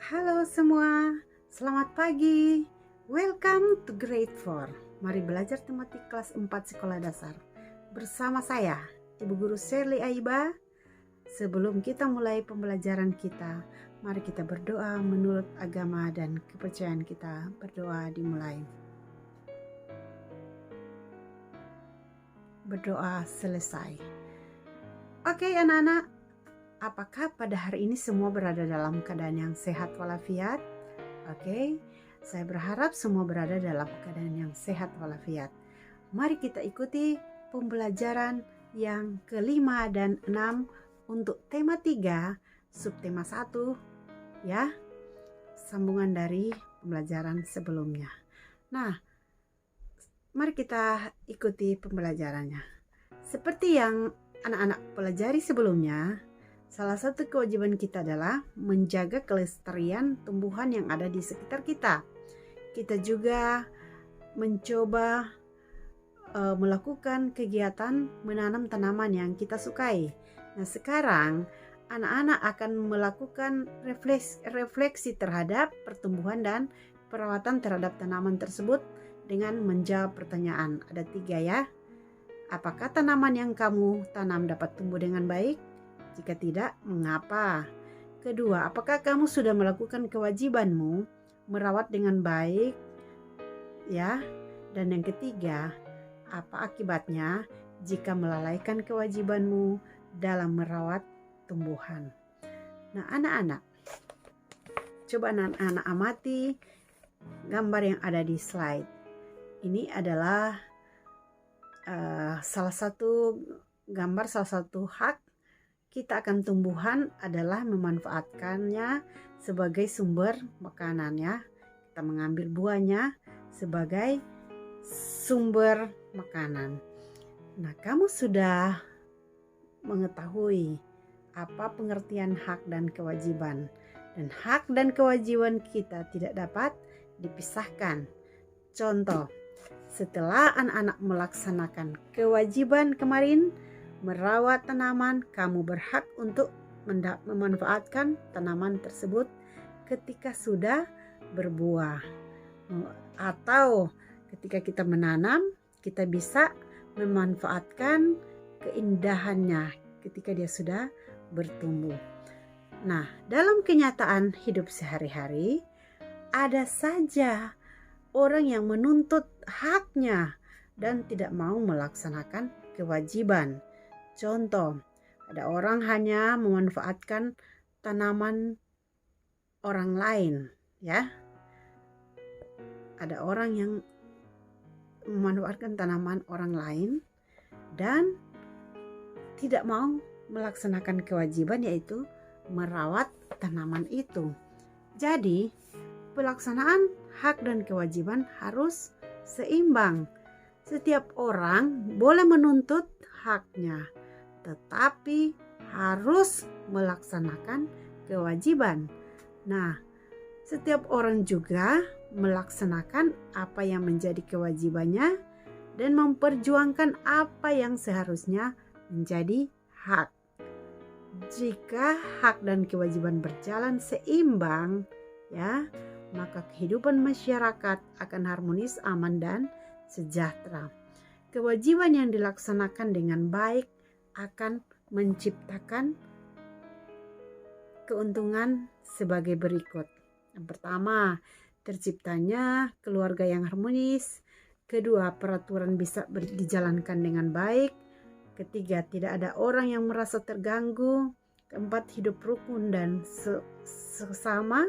Halo semua, selamat pagi. Welcome to grade 4. Mari belajar tematik kelas 4 sekolah dasar. Bersama saya, Ibu Guru Shirley Aiba. Sebelum kita mulai pembelajaran kita, mari kita berdoa menurut agama dan kepercayaan kita. Berdoa dimulai. Berdoa selesai. Oke anak-anak, apakah pada hari ini semua berada dalam keadaan yang sehat walafiat? Oke, saya berharap semua berada dalam keadaan yang sehat walafiat. Mari kita ikuti pembelajaran yang kelima dan 6 untuk tema 3, subtema 1, ya. Sambungan dari pembelajaran sebelumnya. Nah, mari kita ikuti pembelajarannya. Seperti yang anak-anak pelajari sebelumnya, salah satu kewajiban kita adalah menjaga kelestarian tumbuhan yang ada di sekitar kita. Kita juga mencoba melakukan kegiatan menanam tanaman yang kita sukai. Nah, sekarang anak-anak akan melakukan refleksi terhadap pertumbuhan dan perawatan terhadap tanaman tersebut dengan menjawab pertanyaan. Ada 3 ya. Apakah tanaman yang kamu tanam dapat tumbuh dengan baik? Jika tidak, mengapa? Kedua, apakah kamu sudah melakukan kewajibanmu merawat dengan baik? Ya. Dan yang ketiga, apa akibatnya jika melalaikan kewajibanmu dalam merawat tumbuhan? Nah, anak-anak, coba anak-anak amati gambar yang ada di slide. Ini adalah salah satu gambar, salah satu hak kita akan tumbuhan adalah memanfaatkannya sebagai sumber makanan ya. Kita mengambil buahnya sebagai sumber makanan. Nah, kamu sudah mengetahui apa pengertian hak dan kewajiban. Dan hak dan kewajiban kita tidak dapat dipisahkan. Contoh, setelah anak-anak melaksanakan kewajiban kemarin, merawat tanaman, kamu berhak untuk memanfaatkan tanaman tersebut ketika sudah berbuah. Atau ketika kita menanam, kita bisa memanfaatkan keindahannya ketika dia sudah bertumbuh. Nah, dalam kenyataan hidup sehari-hari, ada saja orang yang menuntut haknya dan tidak mau melaksanakan kewajiban. Contoh, ada orang hanya memanfaatkan tanaman orang lain, ya. Ada orang yang memanfaatkan tanaman orang lain dan tidak mau melaksanakan kewajiban, yaitu merawat tanaman itu. Jadi, pelaksanaan hak dan kewajiban harus seimbang. Setiap orang boleh menuntut haknya, tetapi harus melaksanakan kewajiban. Nah, setiap orang juga melaksanakan apa yang menjadi kewajibannya dan memperjuangkan apa yang seharusnya menjadi hak. Jika hak dan kewajiban berjalan seimbang, ya, maka kehidupan masyarakat akan harmonis, aman, dan sejahtera. Kewajiban yang dilaksanakan dengan baik akan menciptakan keuntungan sebagai berikut. Yang pertama, terciptanya keluarga yang harmonis. Kedua, peraturan bisa dijalankan dengan baik. Ketiga, tidak ada orang yang merasa terganggu. Keempat, hidup rukun dan sesama.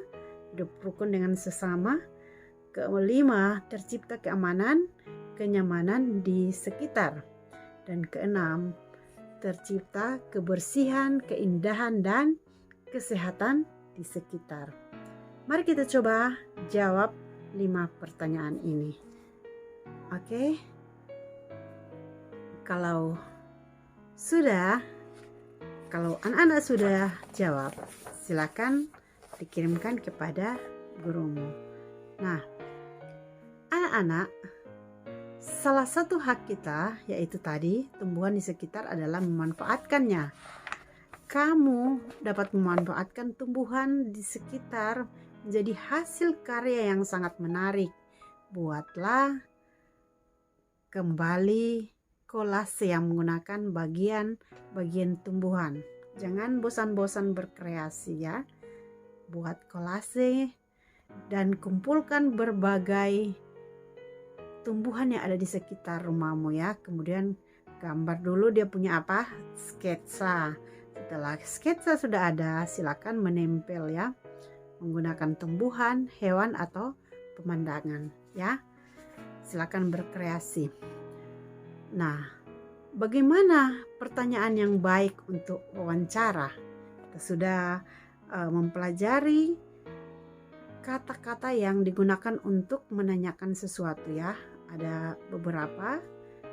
Hidup rukun dengan sesama. Kelima, tercipta keamanan, kenyamanan di sekitar. Dan keenam, tercipta kebersihan, keindahan, dan kesehatan di sekitar. Mari kita coba jawab 5 pertanyaan ini. Oke. Kalau anak-anak sudah jawab, silakan dikirimkan kepada gurumu. Nah, anak-anak, salah satu hak kita yaitu tadi tumbuhan di sekitar adalah memanfaatkannya. Kamu dapat memanfaatkan tumbuhan di sekitar menjadi hasil karya yang sangat menarik. Buatlah kembali kolase yang menggunakan bagian tumbuhan. Jangan bosan-bosan berkreasi ya. Buat kolase dan kumpulkan berbagai tumbuhan yang ada di sekitar rumahmu ya. Kemudian gambar dulu dia punya apa? Sketsa. Setelah sketsa sudah ada, silakan menempel ya. Menggunakan tumbuhan, hewan atau pemandangan ya. Silakan berkreasi. Nah, bagaimana pertanyaan yang baik untuk wawancara? Kita sudah mempelajari kata-kata yang digunakan untuk menanyakan sesuatu ya. Ada beberapa.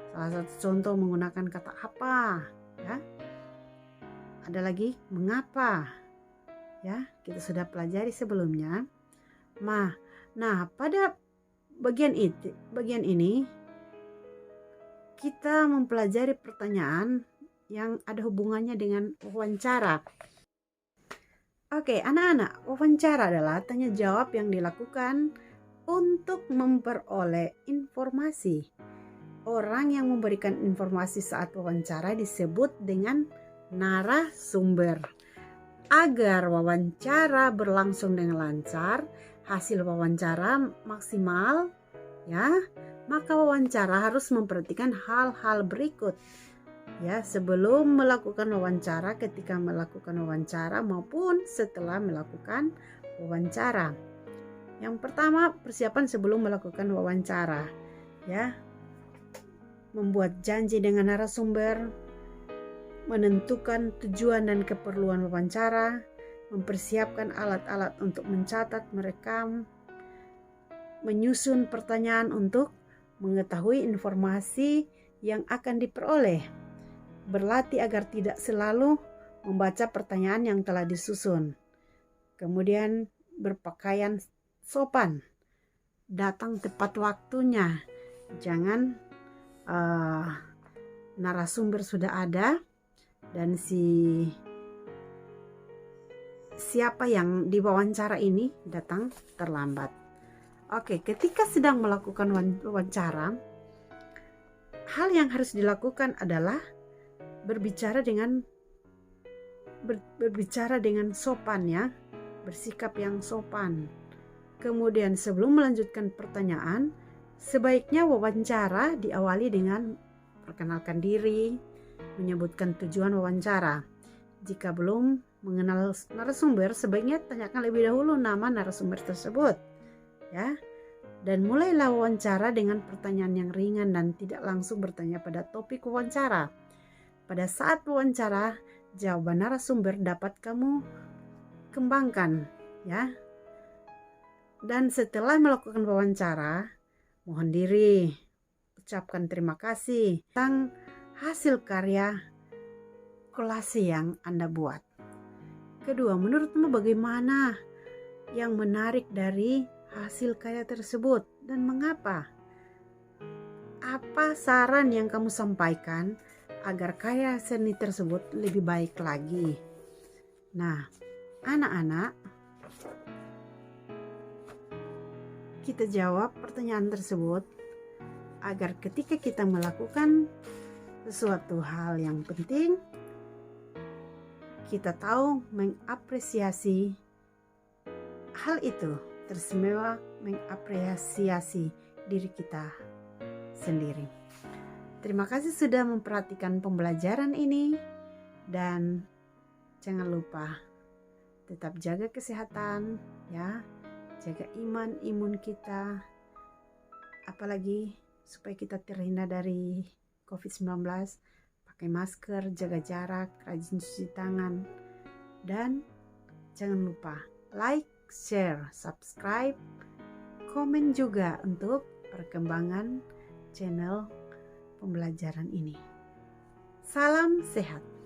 Salah satu contoh menggunakan kata apa ya. Ada lagi mengapa ya. Kita sudah pelajari sebelumnya. Nah, pada bagian ini kita mempelajari pertanyaan yang ada hubungannya dengan wawancara. Oke, anak-anak, wawancara adalah tanya jawab yang dilakukan untuk memperoleh informasi. Orang yang memberikan informasi saat wawancara disebut dengan narasumber. Agar wawancara berlangsung dengan lancar, hasil wawancara maksimal, ya, maka wawancara harus memperhatikan hal-hal berikut. Ya, sebelum melakukan wawancara, ketika melakukan wawancara maupun setelah melakukan wawancara. Yang pertama, persiapan sebelum melakukan wawancara. Ya, membuat janji dengan narasumber, menentukan tujuan dan keperluan wawancara, mempersiapkan alat-alat untuk mencatat, merekam, menyusun pertanyaan untuk mengetahui informasi yang akan diperoleh, berlatih agar tidak selalu membaca pertanyaan yang telah disusun, kemudian berpakaian sopan, datang tepat waktunya, jangan narasumber sudah ada dan siapa yang diwawancara ini datang terlambat. Oke, ketika sedang melakukan wawancara, hal yang harus dilakukan adalah berbicara dengan sopan ya, bersikap yang sopan. Kemudian sebelum melanjutkan pertanyaan, sebaiknya wawancara diawali dengan perkenalkan diri, menyebutkan tujuan wawancara. Jika belum mengenal narasumber, sebaiknya tanyakan lebih dahulu nama narasumber tersebut. Ya. Dan mulailah wawancara dengan pertanyaan yang ringan dan tidak langsung bertanya pada topik wawancara. Pada saat wawancara, jawaban narasumber dapat kamu kembangkan, ya. Dan setelah melakukan wawancara, mohon diri, ucapkan terima kasih tentang hasil karya kolase yang Anda buat. Kedua, menurutmu bagaimana yang menarik dari hasil karya tersebut dan mengapa? Apa saran yang kamu sampaikan agar karya seni tersebut lebih baik lagi? Nah, anak-anak, kita jawab pertanyaan tersebut agar ketika kita melakukan sesuatu hal yang penting, kita tahu mengapresiasi hal itu, teristimewa mengapresiasi diri kita sendiri. Terima kasih sudah memperhatikan pembelajaran ini dan jangan lupa tetap jaga kesehatan ya, jaga imun kita, apalagi supaya kita terhindar dari COVID-19, pakai masker, jaga jarak, rajin cuci tangan, dan jangan lupa like, share, subscribe, komen juga untuk perkembangan channel pembelajaran ini. Salam sehat.